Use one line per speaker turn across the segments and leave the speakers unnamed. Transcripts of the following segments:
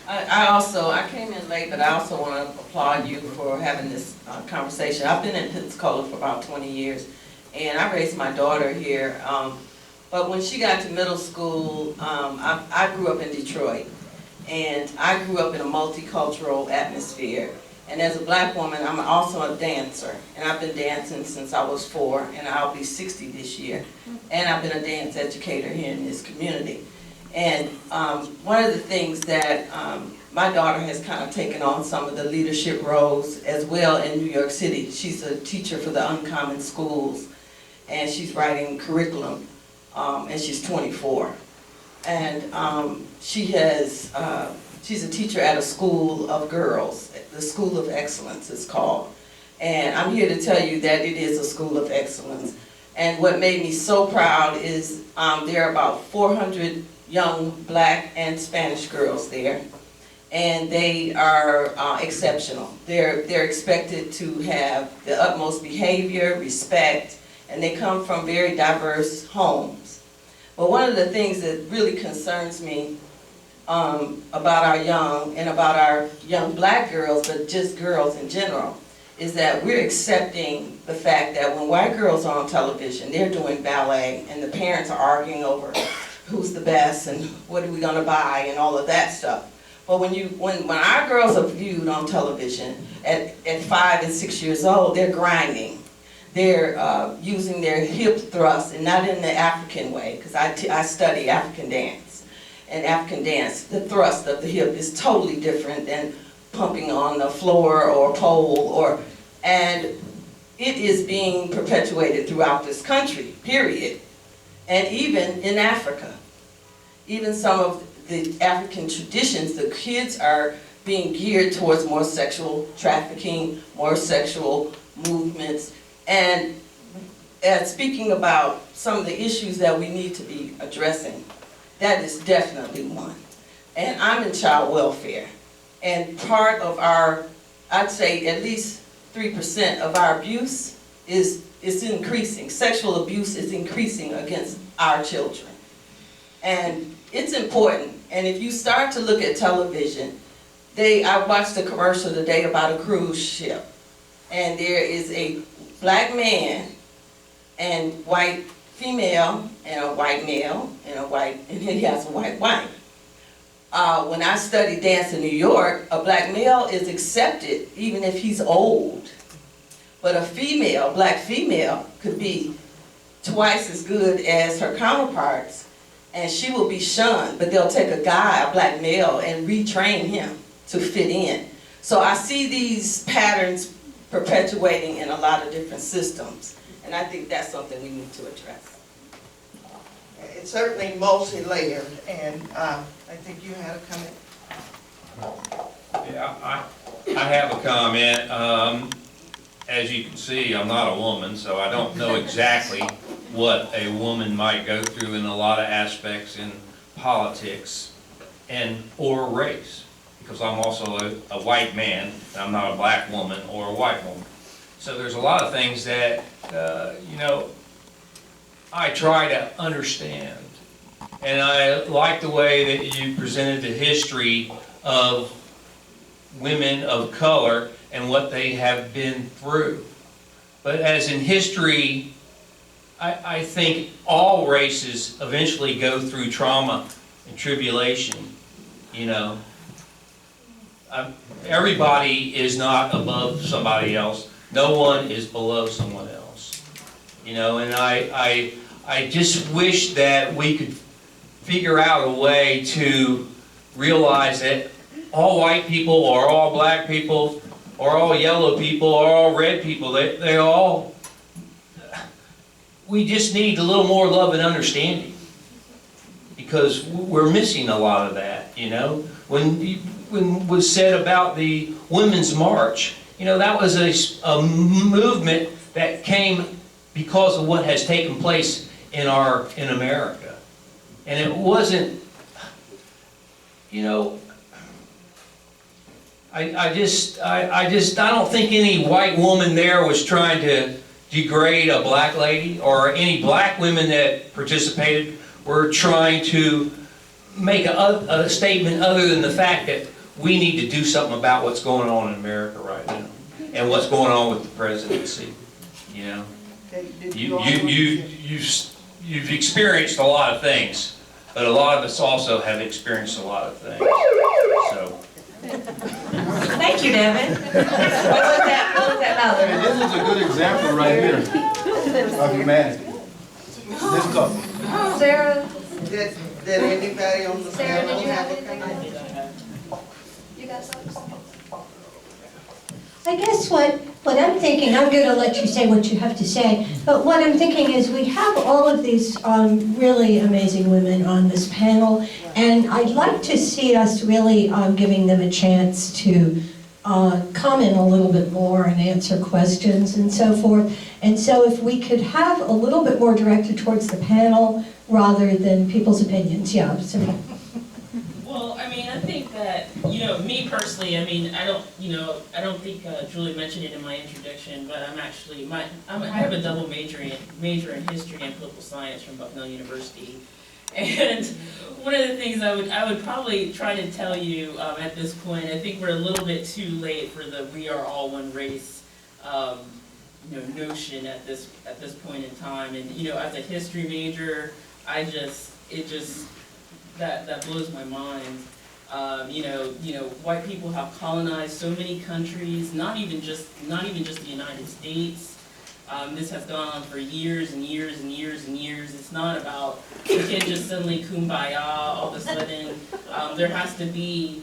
I came in late, but I also want to applaud you for having this conversation. I've been in Pensacola for about 20 years, and I raised my daughter here. But when she got to middle school, I grew up in Detroit, and I grew up in a multicultural atmosphere. And as a black woman, I'm also a dancer, and I've been dancing since I was 4, and I'll be 60 this year. And I've been a dance educator here in this community. And one of the things that my daughter has kind of taken on some of the leadership roles as well in New York City. She's a teacher for the Uncommon Schools, and she's writing curriculum, and she's 24. And she's a teacher at a school of girls, the School of Excellence it's called. And I'm here to tell you that it is a school of excellence. And what made me so proud is there are about 400 young black and Spanish girls there, and they are exceptional. They're expected to have the utmost behavior, respect, and they come from very diverse homes. But one of the things that really concerns me about our young black girls, but just girls in general, is that we're accepting the fact that when white girls are on television, they're doing ballet, and the parents are arguing over who's the best and what are we going to buy and all of that stuff. But when our girls are viewed on television at 5 and 6 years old, they're grinding. They're using their hip thrust, and not in the African way, because I study African dance. And African dance, the thrust of the hip is totally different than pumping on the floor or pole, and it is being perpetuated throughout this country, period. And even in Africa, even some of the African traditions, the kids are being geared towards more sexual trafficking, more sexual movements. And speaking about some of the issues that we need to be addressing, that is definitely one. And I'm in child welfare. And part of our, I'd say at least 3% of our abuse is increasing. Sexual abuse is increasing against our children. And it's important. And if you start to look at television, I watched a commercial today about a cruise ship. And there is a black man and white female and a white male and he has a white wife. When I studied dance in New York, a black male is accepted even if he's old. But a black female, could be twice as good as her counterparts, and she will be shunned, but they'll take a black male, and retrain him to fit in. So I see these patterns perpetuating in a lot of different systems, and I think that's something we need to address.
It's certainly multi-layered, and I think you had a comment.
Yeah, I have a comment. As you can see, I'm not a woman, so I don't know exactly what a woman might go through in a lot of aspects in politics or race, because I'm also a white man, and I'm not a black woman or a white woman. So there's a lot of things that, I try to understand. And I like the way that you presented the history of women of color and what they have been through. But as in history, I think all races eventually go through trauma and tribulation, Everybody is not above somebody else. No one is below someone else. And I just wish that we could figure out a way to realize that all white people or all black people or all yellow people or all red people, we just need a little more love and understanding, because we're missing a lot of that, When was said about the Women's March, that was a movement that came because of what has taken place in America. And it wasn't, I don't think any white woman there was trying to degrade a black lady, or any black women that participated were trying to make a statement other than the fact that we need to do something about what's going on in America right now and what's going on with the presidency. You know,
Okay, did
you,
all
you,
want
you,
to-
you've experienced a lot of things, but a lot of us also have experienced a lot of things. So,
Thank you, Devin. What was that
Hey,
mother?
this is a good example right here of humanity. This couple.
Sarah,
Did anybody on the
Sarah,
panel
did you have
have a
anything?
comment?
You got something?
I guess what I'm thinking, I'm going to let you say what you have to say, but what I'm thinking is we have all of these really amazing women on this panel, and I'd like to see us really giving them a chance to comment a little bit more and answer questions and so forth. And so if we could have a little bit more directed towards the panel rather than people's opinions, yeah. So.
Well, I mean, I think that, me personally, I mean, I don't think Julie mentioned it in my introduction, but I'm actually, I have a double major in history and political science from Bucknell University. And one of the things I would probably try to tell you at this point, I think we're a little bit too late for the "we are all one race" notion at this point in time. And as a history major, that blows my mind. White people have colonized so many countries, not even just the United States. This has gone on for years and years and years and years. It's not about, you can't just suddenly kumbaya all of a sudden. There has to be,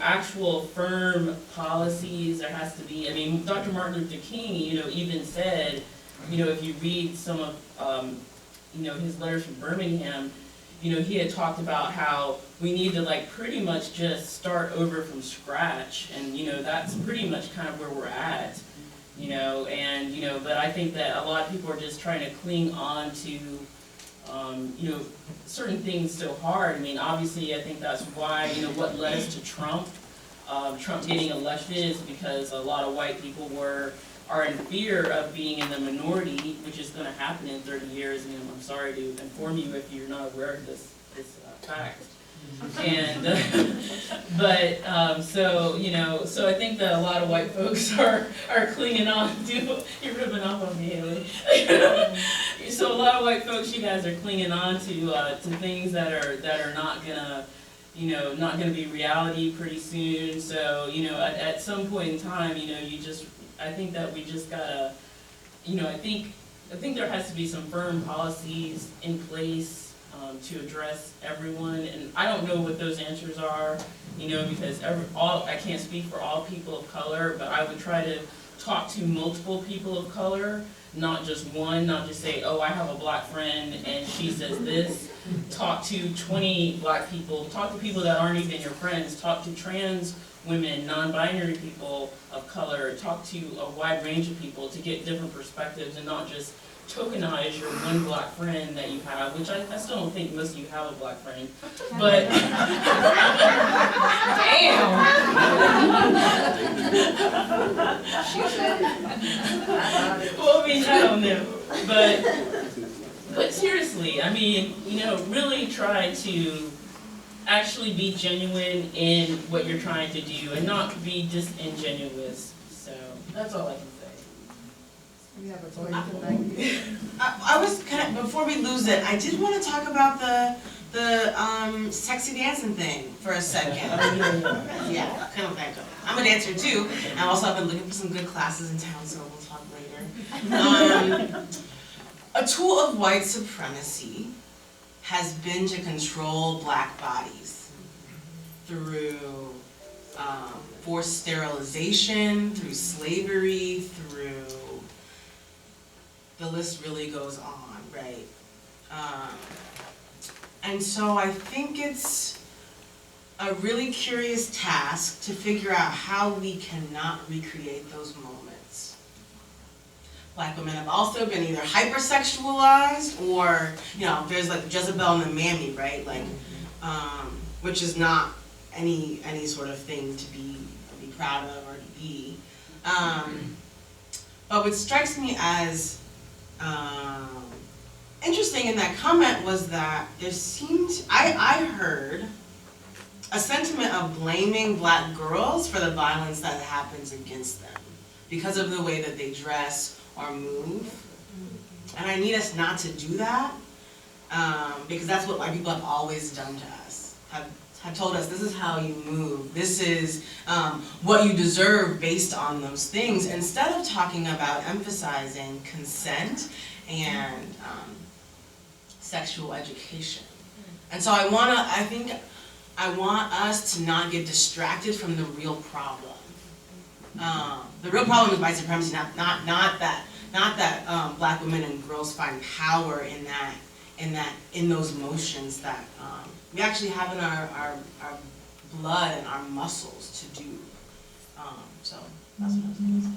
actual firm policies. There has to be, I mean, Dr. Martin Luther King, even said, if you read some of, his letters from Birmingham, he had talked about how we need to pretty much just start over from scratch, and that's pretty much kind of where we're at, but I think that a lot of people are just trying to cling on to, certain things so hard. I mean, obviously, I think that's why, what led us to Trump getting elected is because a lot of white people are in fear of being in the minority, which is going to happen in 30 years. And I'm sorry to inform you if you're not aware of this fact. And so I think that a lot of white folks are clinging on to. You're ripping off on me, Haley. So a lot of white folks, you guys are clinging on to things that are not gonna. Not gonna be reality pretty soon. So at some point in time, I think that we just gotta, I think there has to be some firm policies in place to address everyone, and I don't know what those answers are, because I can't speak for all people of color, but I would try to talk to multiple people of color, not just one, not just say, oh, I have a black friend and she says this. Talk to 20 black people, talk to people that aren't even your friends, talk to trans women, non-binary people of color, talk to a wide range of people to get different perspectives and not just tokenize your one black friend that you have, which I still don't think most of you have a black friend, but damn! Well, I mean, I don't know, but seriously, I mean, really try to actually be genuine in what you're trying to do and not be disingenuous. So that's all I can say.
We have a question.
I was kind of, before we lose it, I did want to talk about the sexy dancing thing for a second. Yeah, kind of back up. I'm a dancer too, and also I've been looking for some good classes in town, so we'll talk later. A tool of white supremacy has been to control black bodies through forced sterilization, through slavery, through, the list really goes on, right? And so I think it's a really curious task to figure out how we cannot recreate those moments. Black women have also been either hypersexualized or, there's like Jezebel and the Mammy, right? Like, which is not any sort of thing to be proud of or to be. But what strikes me as interesting in that comment was that there seemed, I heard a sentiment of blaming Black girls for the violence that happens against them because of the way that they dress or move. And I need us not to do that, because that's what white people have always done to us. Have told us, this is how you move, this is what you deserve based on those things, instead of talking about emphasizing consent and sexual education. And so I want us to not get distracted from the real problem. The real problem is white supremacy, not that Black women and girls find power in those motions that we actually have in our blood and our muscles to do. So that's what I was gonna say.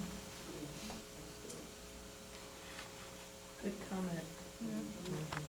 Good comment.